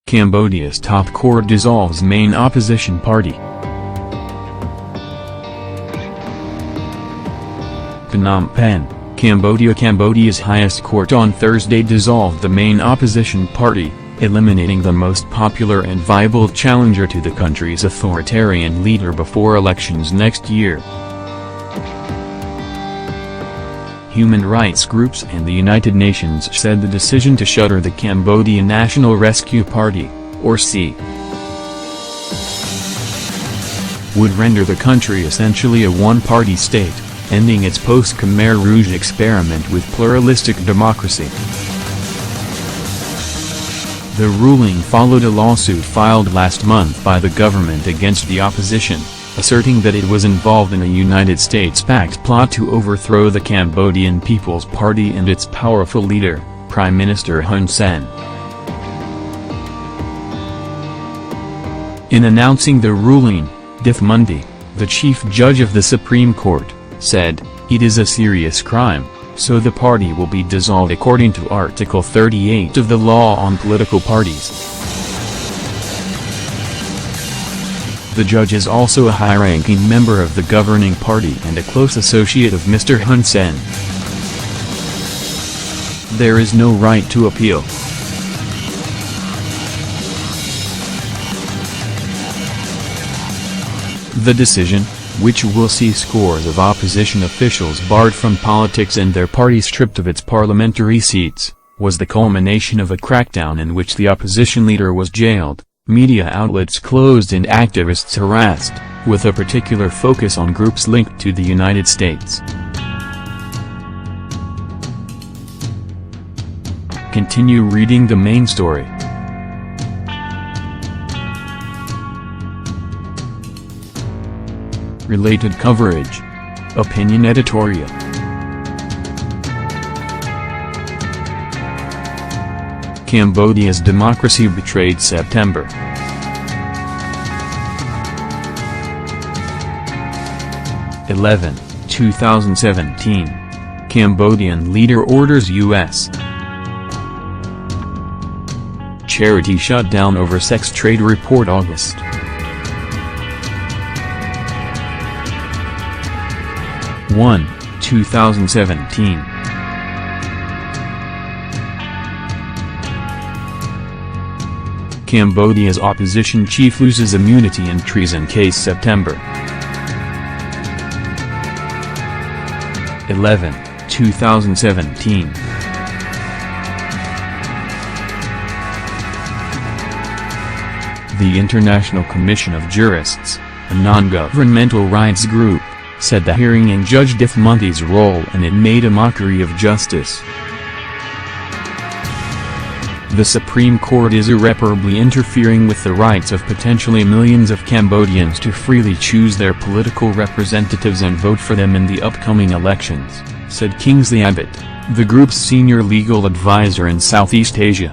Cambodia's top court dissolves main opposition party. Phnom Penh, Cambodia. Cambodia's highest court on Thursday dissolved the main opposition party, eliminating the most popular and viable challenger to the country's authoritarian leader before elections next year. Human rights groups and the United Nations said the decision to shutter the Cambodian National Rescue Party, or C, would render the country essentially a one-party state, ending its post-Khmer Rouge experiment with pluralistic democracy. The ruling followed a lawsuit filed last month by the government against the opposition, asserting that it was involved in a United States-backed plot to overthrow the Cambodian People's Party and its powerful leader, Prime Minister Hun Sen. In announcing the ruling, Dith Mundi, the chief judge of the Supreme Court, said, "It is a serious crime, so the party will be dissolved according to Article 38 of the Law on Political Parties." The judge is also a high-ranking member of the governing party and a close associate of Mr. Hun Sen. There is no right to appeal. The decision, which will see scores of opposition officials barred from politics and their party stripped of its parliamentary seats, was the culmination of a crackdown in which the opposition leader was jailed, media outlets closed and activists harassed, with a particular focus on groups linked to the United States. Continue reading the main story. Related coverage. Opinion editorial. Cambodia's democracy betrayed. September 11, 2017. Cambodian leader orders U.S. charity shut down over sex trade. Report August 1, 2017. Cambodia's opposition chief loses immunity in treason case. September 11, 2017. The International Commission of Jurists, a non-governmental rights group, said the hearing in Judge Dith Mundi's role in it made a mockery of justice. The Supreme Court is irreparably interfering with the rights of potentially millions of Cambodians to freely choose their political representatives and vote for them in the upcoming elections, said K.N.B.T, the group's senior legal advisor in Southeast Asia.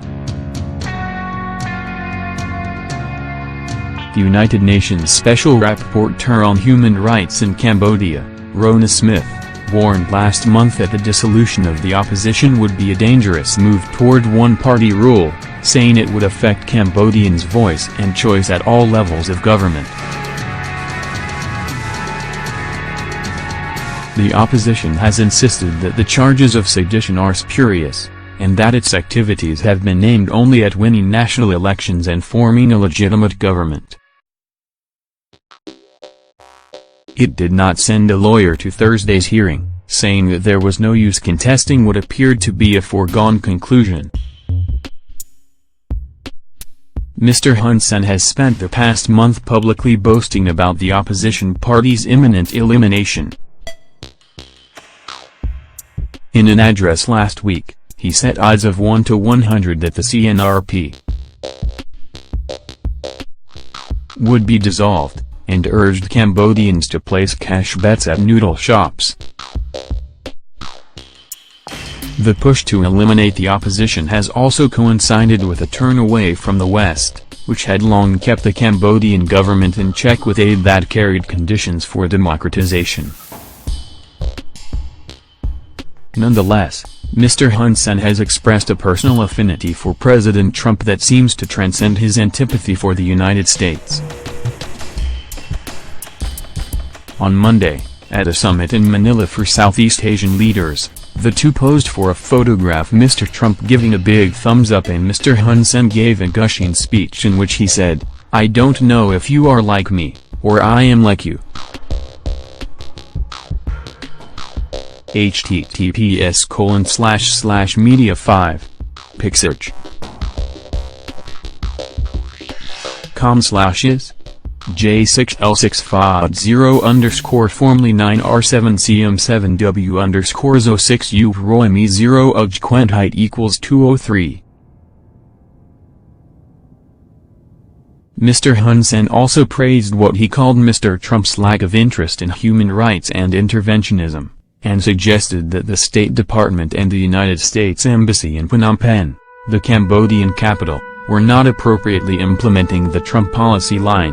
The United Nations Special Rapporteur on Human Rights in Cambodia, Rona Smith, warned last month that the dissolution of the opposition would be a dangerous move toward one-party rule, saying it would affect Cambodians' voice and choice at all levels of government. The opposition has insisted that the charges of sedition are spurious, and that its activities have been aimed only at winning national elections and forming a legitimate government. It did not send a lawyer to Thursday's hearing, saying that there was no use contesting what appeared to be a foregone conclusion. Mr. Hun Sen has spent the past month publicly boasting about the opposition party's imminent elimination. In an address last week, he set odds of 1 to 100 that the CNRP would be dissolved, and urged Cambodians to place cash bets at noodle shops. The push to eliminate the opposition has also coincided with a turn away from the West, which had long kept the Cambodian government in check with aid that carried conditions for democratization. Nonetheless, Mr. Hun Sen has expressed a personal affinity for President Trump that seems to transcend his antipathy for the United States. On Monday, at a summit in Manila for Southeast Asian leaders, the two posed for a photograph, Mr. Trump giving a big thumbs up and Mr. Hun Sen gave a gushing speech in which he said, "I don't know if you are like me, or I am like you." https://media5 Pixarch com/is J6L650 formerly 9R7CM7W_06U Roy Me 0 UG Quent height equals 203. Mr. Hun Sen also praised what he called Mr. Trump's lack of interest in human rights and interventionism, and suggested that the State Department and the United States Embassy in Phnom Penh, the Cambodian capital, were not appropriately implementing the Trump policy line.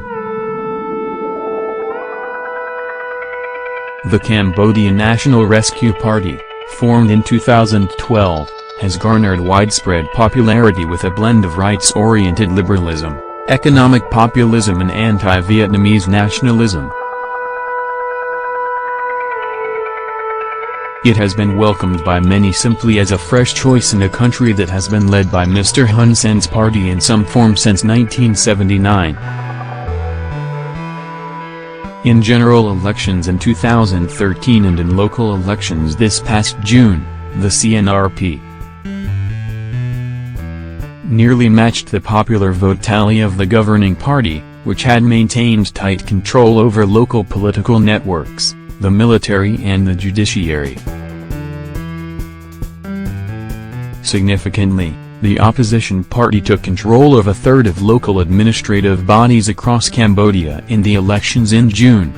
The Cambodian National Rescue Party, formed in 2012, has garnered widespread popularity with a blend of rights-oriented liberalism, economic populism and anti-Vietnamese nationalism. It has been welcomed by many simply as a fresh choice in a country that has been led by Mr. Hun Sen's party in some form since 1979. In general elections in 2013 and in local elections this past June, the CNRP nearly matched the popular vote tally of the governing party, which had maintained tight control over local political networks, the military and the judiciary. Significantly, the opposition party took control of a third of local administrative bodies across Cambodia in the elections in June.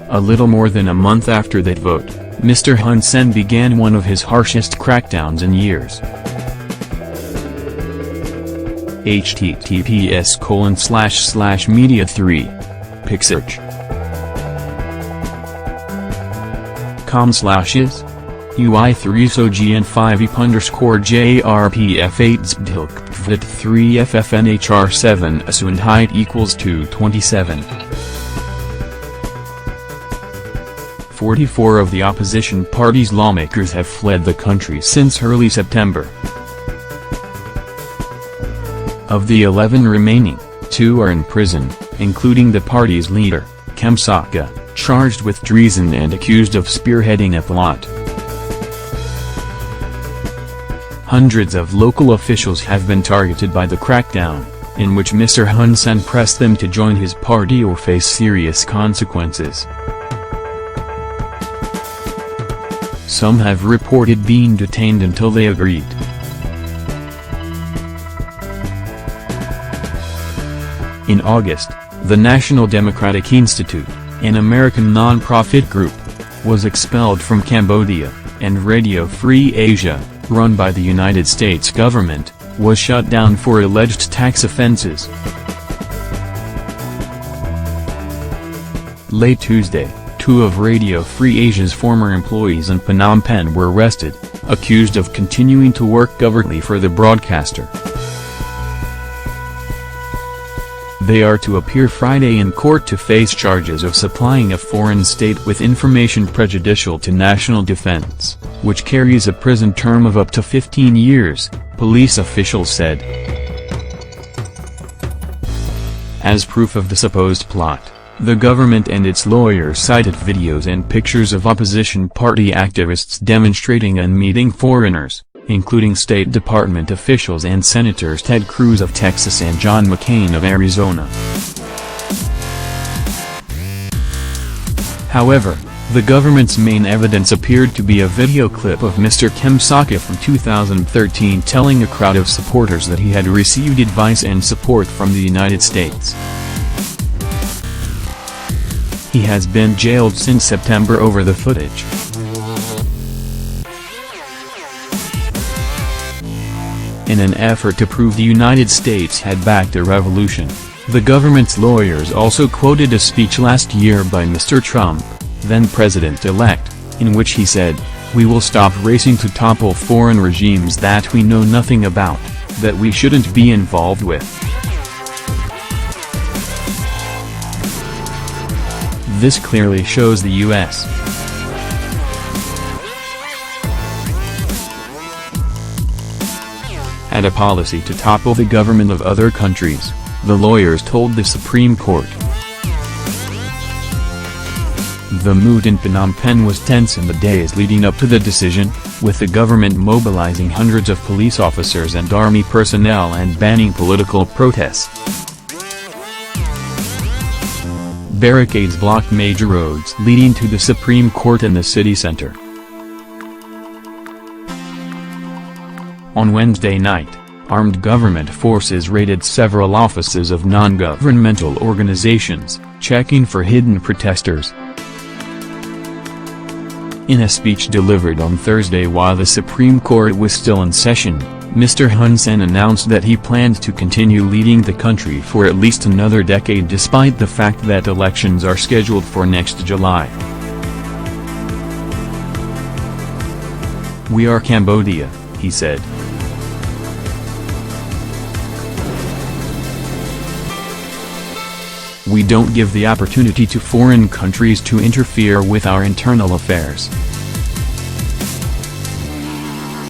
A little more than a month after that vote, Mr. Hun Sen began one of his harshest crackdowns in years. https://media3 Pixarch com/is UI3SOGN5_JRPF8ZDILK3FFNHR7 Asund height equals 227. 44 of the opposition party's lawmakers have fled the country since early September. Of the 11 remaining, 2 are in prison, including the party's leader, K.N.B.T, charged with treason and accused of spearheading a plot. Hundreds of local officials have been targeted by the crackdown, in which Mr. Hun Sen pressed them to join his party or face serious consequences. Some have reported being detained until they agreed. In August, the National Democratic Institute, an American non-profit group, was expelled from Cambodia, and Radio Free Asia, run by the United States government, was shut down for alleged tax offenses. Late Tuesday, 2 of Radio Free Asia's former employees in Phnom Penh were arrested, accused of continuing to work covertly for the broadcaster. They are to appear Friday in court to face charges of supplying a foreign state with information prejudicial to national defense, which carries a prison term of up to 15 years, police officials said. As proof of the supposed plot, the government and its lawyers cited videos and pictures of opposition party activists demonstrating and meeting foreigners, including State Department officials and Senators Ted Cruz of Texas and John McCain of Arizona. However, the government's main evidence appeared to be a video clip of Mr. K.N.B.T from 2013 telling a crowd of supporters that he had received advice and support from the United States. He has been jailed since September over the footage. In an effort to prove the United States had backed a revolution, the government's lawyers also quoted a speech last year by Mr. Trump, then President-elect, in which he said, "We will stop racing to topple foreign regimes that we know nothing about, that we shouldn't be involved with." This clearly shows the U.S. had a policy to topple the government of other countries, the lawyers told the Supreme Court. The mood in Phnom Penh was tense in the days leading up to the decision, with the government mobilizing hundreds of police officers and army personnel and banning political protests. Barricades blocked major roads leading to the Supreme Court in the city center. On Wednesday night, armed government forces raided several offices of non-governmental organizations, checking for hidden protesters. In a speech delivered on Thursday while the Supreme Court was still in session, Mr. Hun Sen announced that he planned to continue leading the country for at least another decade despite the fact that elections are scheduled for next July. "We are Cambodia," he said. "We don't give the opportunity to foreign countries to interfere with our internal affairs."